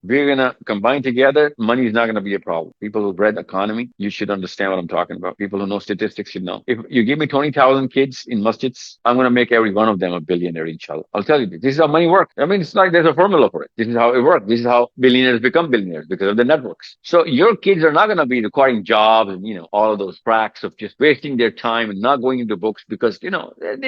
We're gonna combine together. Money is not gonna be a problem. People who've read economy, you should understand what I'm talking about. People who know statistics should know. If you give me 20,000 kids in masjids, I'm gonna make every one of them a billionaire, inshallah. I'll tell you this. This is how money works. I mean, it's like there's a formula for it. This is how it works. This is how billionaires become billionaires because of the networks. So your kids are not gonna be requiring jobs and all of those cracks of just wasting their time and not going into books because they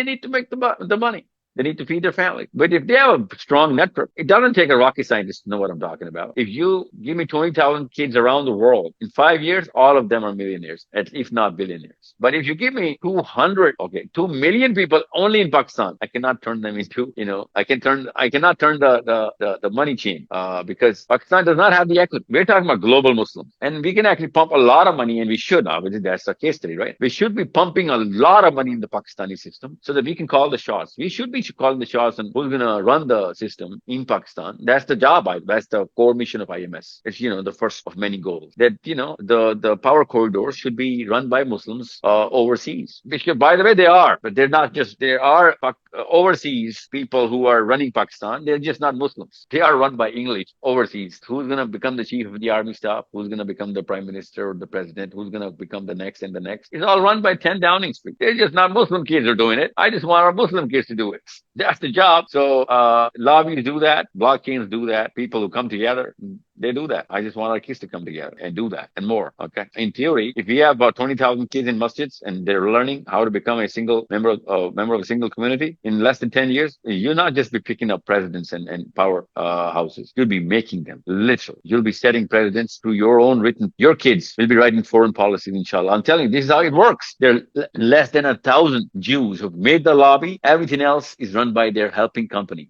need to make the money. They need to feed their family. But if they have a strong network, it doesn't take a rocket scientist to know what I'm talking about. If you give me 20,000 kids around the world, in 5 years, all of them are millionaires, if not billionaires. But if you give me 2 million people only in Pakistan, I cannot turn them into, I cannot turn the money chain, because Pakistan does not have the equity. We're talking about global Muslims. And we can actually pump a lot of money, and we should, obviously, that's the case study, right? We should be pumping a lot of money in the Pakistani system so that we can call the shots. We should be calling the shots on who's going to run the system in Pakistan. That's the job. That's the core mission of IMS. It's, the first of many goals that, the power corridors should be run by Muslims overseas. Which, by the way, they are, but they're not just, there are overseas people who are running Pakistan. They're just not Muslims. They are run by English overseas. Who's going to become the chief of the army staff? Who's going to become the prime minister or the president? Who's going to become the next and the next? It's all run by 10 Downing Street. They're just not Muslim kids are doing it. I just want our Muslim kids to do it. That's the job. So lobbies do that. Blockchains do that. People who come together, they do that. I just want our kids to come together and do that and more. Okay. In theory, if we have about 20,000 kids in masjids and they're learning how to become a single member of a single community in less than 10 years, you'll not just be picking up presidents and power houses. You'll be making them literally. You'll be setting presidents through your kids will be writing foreign policies, inshallah. I'm telling you, this is how it works. There are less than 1,000 Jews who've made the lobby. Everything else is run by their helping companies.